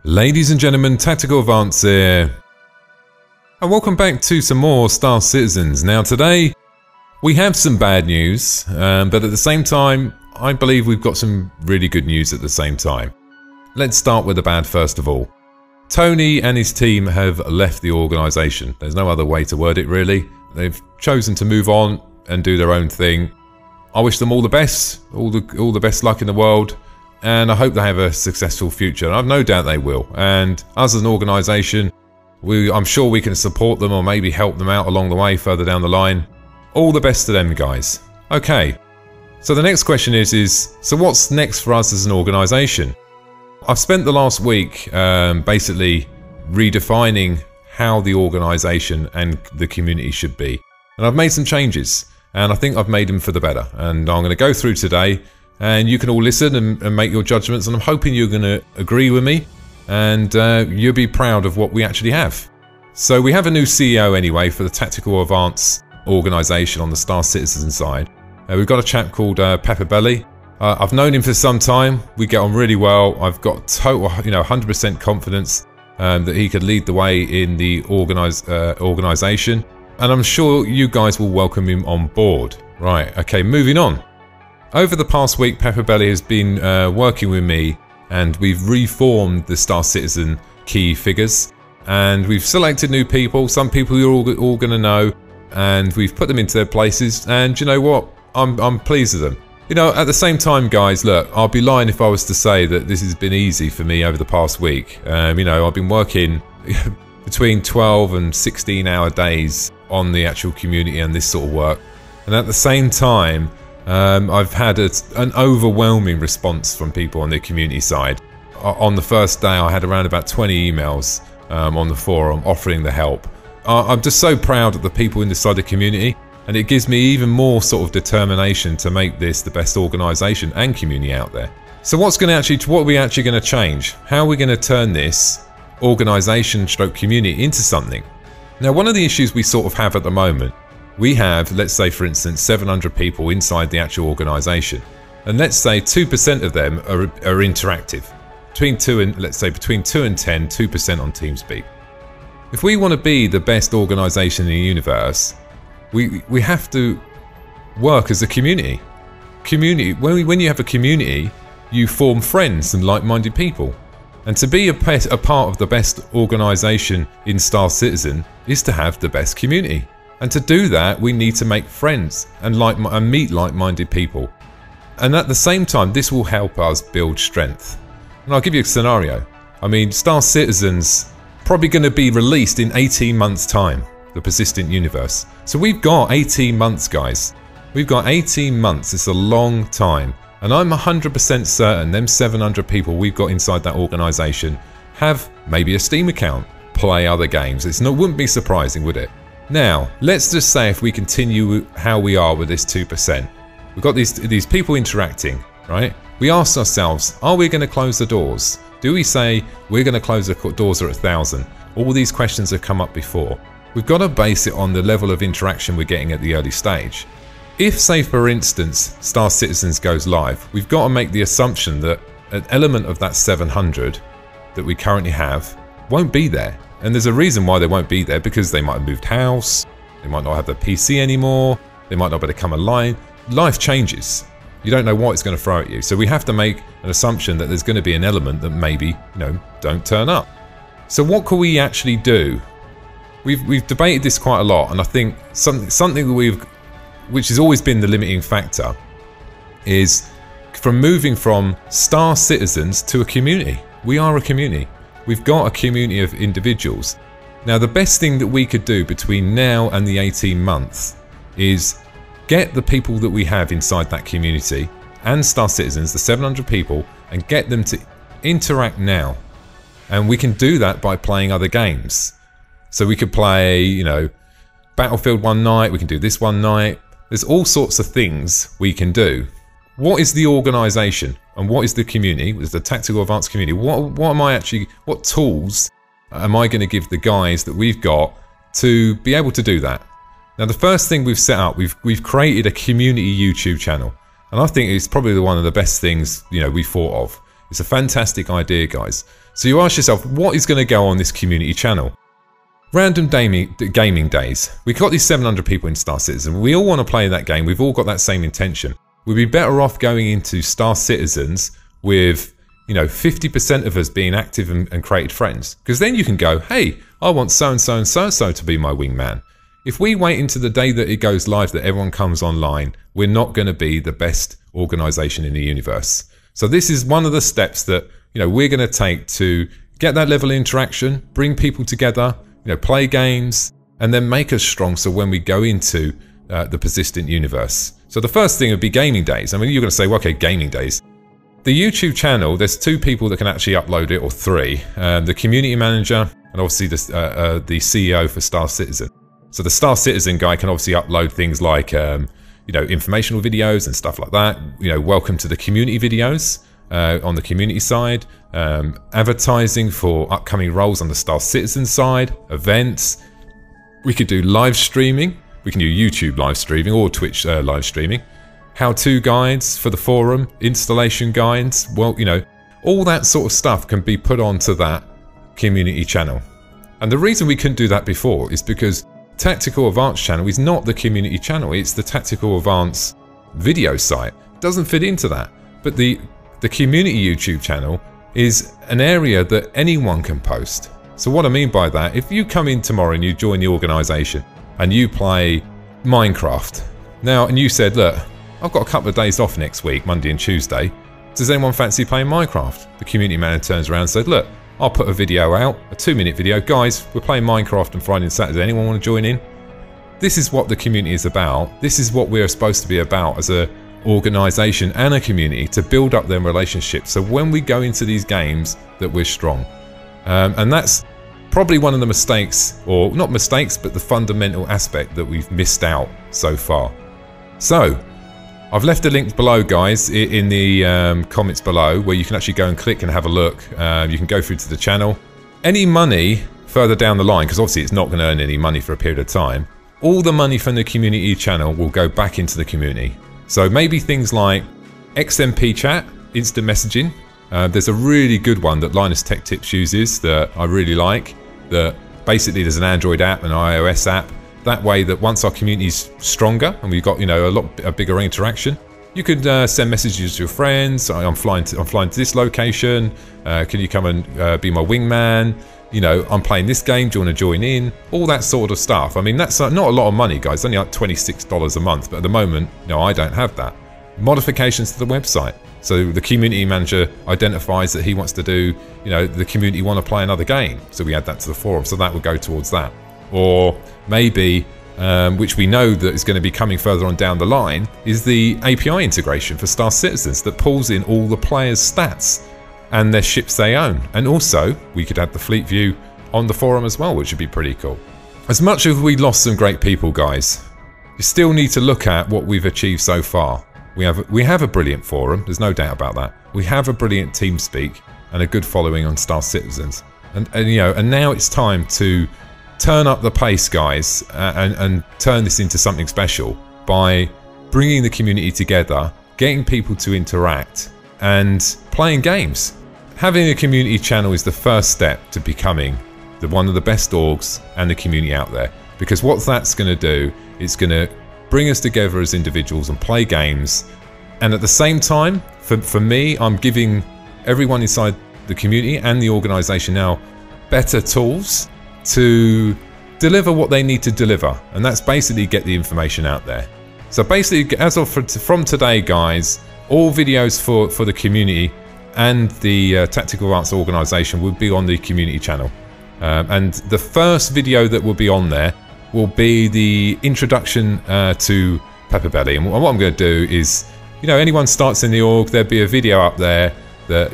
Ladies and gentlemen, Tactical Advance here, and welcome back to some more Star Citizens. Now today, we have some bad news, but at the same time, I believe we've got some really good news at the same time. Let's start with the bad first of all. Tony and his team have left the organisation. There's no other way to word it really. They've chosen to move on and do their own thing. I wish them all the best, all the best luck in the world. And I hope they have a successful future. I've no doubt they will. And us as an organisation, I'm sure we can support them or maybe help them out along the way further down the line. All the best to them, guys. Okay, so the next question is so what's next for us as an organisation? I've spent the last week basically redefining how the organisation and the community should be. And I've made some changes. And I think I've made them for the better. And I'm going to go through today. And you can all listen and make your judgments, and I'm hoping you're going to agree with me and you'll be proud of what we actually have. So we have a new CEO anyway for the Tactical Advance organisation on the Star Citizen side. We've got a chap called Pepper Belly. I've known him for some time. We get on really well. I've got total, 100% confidence that he could lead the way in the organisation, and I'm sure you guys will welcome him on board. Right, okay, moving on. Over the past week, Pepper Belly has been working with me, and we've reformed the Star Citizen key figures, and we've selected new people, some people you're all going to know, and we've put them into their places, and you know what? I'm pleased with them. At the same time, guys, look, I'll be lying if I was to say that this has been easy for me over the past week. I've been working between 12 and 16-hour days on the actual community and this sort of work, and at the same time, I've had an overwhelming response from people on the community side. On the first day, I had around about 20 emails on the forum offering the help. I'm just so proud of the people inside the community, and it gives me even more sort of determination to make this the best organisation and community out there. So what are we actually going to change? How are we going to turn this organisation stroke community into something? Now, one of the issues we sort of have at the moment, we have, let's say for instance, 700 people inside the actual organisation, and let's say 2% of them are interactive. Between 2 and 10, 2% on TeamSpeak. If we want to be the best organisation in the universe, we have to work as a community. When you have a community, you form friends and like-minded people. And to be a part of the best organisation in Star Citizen is to have the best community. And to do that, we need to make friends and meet like-minded people. And at the same time, this will help us build strength. And I'll give you a scenario. Star Citizen's probably going to be released in 18 months' time, the Persistent Universe. So we've got 18 months, guys. We've got 18 months. It's a long time. And I'm 100% certain them 700 people we've got inside that organisation have maybe a Steam account, play other games. Wouldn't be surprising, would it? Now, let's just say if we continue how we are with this 2%, we've got these people interacting, right? We ask ourselves, are we going to close the doors? Do we say we're going to close the doors at 1,000? All these questions have come up before. We've got to base it on the level of interaction we're getting at the early stage. If, say for instance, Star Citizens goes live, we've got to make the assumption that an element of that 700 that we currently have won't be there. And there's a reason why they won't be there, because they might have moved house, they might not have their PC anymore, they might not be able to come online. Life changes. You don't know what it's going to throw at you. So we have to make an assumption that there's going to be an element that maybe, don't turn up. So what can we actually do? We've debated this quite a lot, and I think something that which has always been the limiting factor is moving from Star Citizens to a community. We are a community. We've got a community of individuals. Now, the best thing that we could do between now and the 18 months is get the people that we have inside that community and Star Citizens, the 700 people, and get them to interact now. And we can do that by playing other games. So we could play, Battlefield one night, we can do this one night. There's all sorts of things we can do. What is the organisation and what is the community? What is the Tactical Advance community? What tools am I going to give the guys that we've got to be able to do that? Now, the first thing we've set up, we've created a community YouTube channel, and I think it's probably one of the best things we thought of. It's a fantastic idea, guys. So you ask yourself, what is going to go on this community channel? Random gaming days. We've got these 700 people in Star Citizen. We all want to play that game. We've all got that same intention. We'd be better off going into Star Citizens with, 50% of us being active and created friends. Because then you can go, hey, I want so-and-so and so-and-so to be my wingman. If we wait into the day that it goes live, that everyone comes online, we're not going to be the best organization in the universe. So this is one of the steps that, we're going to take to get that level of interaction, bring people together, play games, and then make us strong so when we go into the persistent universe. So the first thing would be gaming days. I mean, you're going to say, well, okay, gaming days. The YouTube channel, there's 2 people that can actually upload it, or 3. The community manager and obviously the CEO for Star Citizen. So the Star Citizen guy can obviously upload things like, informational videos and stuff like that. Welcome to the community videos on the community side. Advertising for upcoming roles on the Star Citizen side. Events. We could do live streaming. We can do YouTube live streaming or Twitch live streaming. How-to guides for the forum. Installation guides. Well, all that sort of stuff can be put onto that community channel. And the reason we couldn't do that before is because Tactical Advance channel is not the community channel. It's the Tactical Advance video site. It doesn't fit into that. But the community YouTube channel is an area that anyone can post. So what I mean by that, if you come in tomorrow and you join the organization and you play Minecraft now, and you said, look, I've got a couple of days off next week, Monday and Tuesday. Does anyone fancy playing Minecraft? The community manager turns around and said, look, I'll put a video out, a 2-minute video. Guys, we're playing Minecraft on Friday and Saturday. Anyone want to join in? This is what the community is about. This is what we're supposed to be about as a organisation and a community, to build up them relationships. So when we go into these games, that we're strong. And that's probably one of the mistakes, or not mistakes, but the fundamental aspect that we've missed out so far. So I've left a link below, guys, in the comments below, where you can actually go and click and have a look. You can go through to the channel. Any money further down the line, because obviously it's not going to earn any money for a period of time, all the money from the community channel will go back into the community. So maybe things like XMP chat, instant messaging. There's a really good one that Linus Tech Tips uses that I really like. That basically there's an Android app and an iOS app. That way, that once our community's stronger and we've got a bigger interaction, you could send messages to your friends. I'm flying to this location. Can you come and be my wingman? I'm playing this game. Do you want to join in? All that sort of stuff. I mean, that's not a lot of money, guys. It's only like $26 a month. But at the moment, I don't have that. Modifications to the website. So the community manager identifies that he wants to do, the community want to play another game. So we add that to the forum. So that would go towards that. Or maybe, which we know that is going to be coming further on down the line, is the API integration for Star Citizens that pulls in all the players' stats and their ships they own. And also, we could add the fleet view on the forum as well, which would be pretty cool. As much as we lost some great people, guys, you still need to look at what we've achieved so far. We have a brilliant forum, there's no doubt about that. We have a brilliant TeamSpeak and a good following on Star Citizens. And now it's time to turn up the pace, guys, and turn this into something special by bringing the community together, getting people to interact, and playing games. Having a community channel is the first step to becoming one of the best orgs and the community out there. Because what that's going to do, it's going to bring us together as individuals and play games. And at the same time, for me, I'm giving everyone inside the community and the organisation now better tools to deliver what they need to deliver, and that's basically get the information out there. So basically, as of from today, guys, all videos for the community and the Tactical Advance organisation will be on the community channel. And the first video that will be on there will be the introduction to Pepper Belly. And what I'm going to do is, anyone starts in the org, there'll be a video up there that,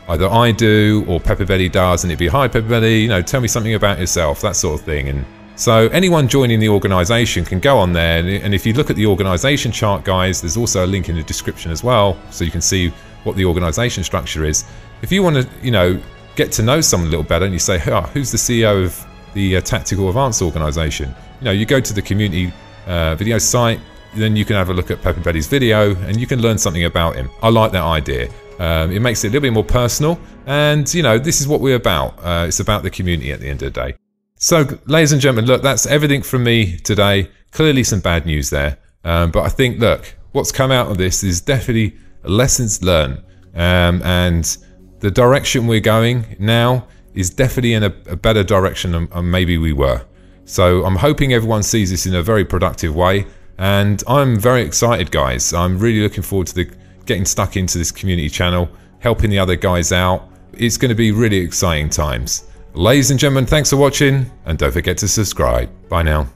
either I do or Pepper Belly does, and it'd be, hi Pepper Belly, tell me something about yourself, that sort of thing. And so anyone joining the organisation can go on there, and if you look at the organisation chart, guys, there's also a link in the description as well, so you can see what the organisation structure is. If you want to, get to know someone a little better, and you say, who's the CEO of the Tactical Advance organisation? You go to the community video site, then you can have a look at Pepper Belly's video, and you can learn something about him. I like that idea. It makes it a little bit more personal, and you know, this is what we're about. It's about the community at the end of the day. So, ladies and gentlemen, look, that's everything from me today. Clearly some bad news there, but I think, look, what's come out of this is definitely lessons learned, and the direction we're going now is definitely in a better direction than maybe we were. So I'm hoping everyone sees this in a very productive way, and I'm very excited, guys. I'm really looking forward to getting stuck into this community channel, helping the other guys out. It's going to be really exciting times. Ladies and gentlemen, thanks for watching, and don't forget to subscribe. Bye now.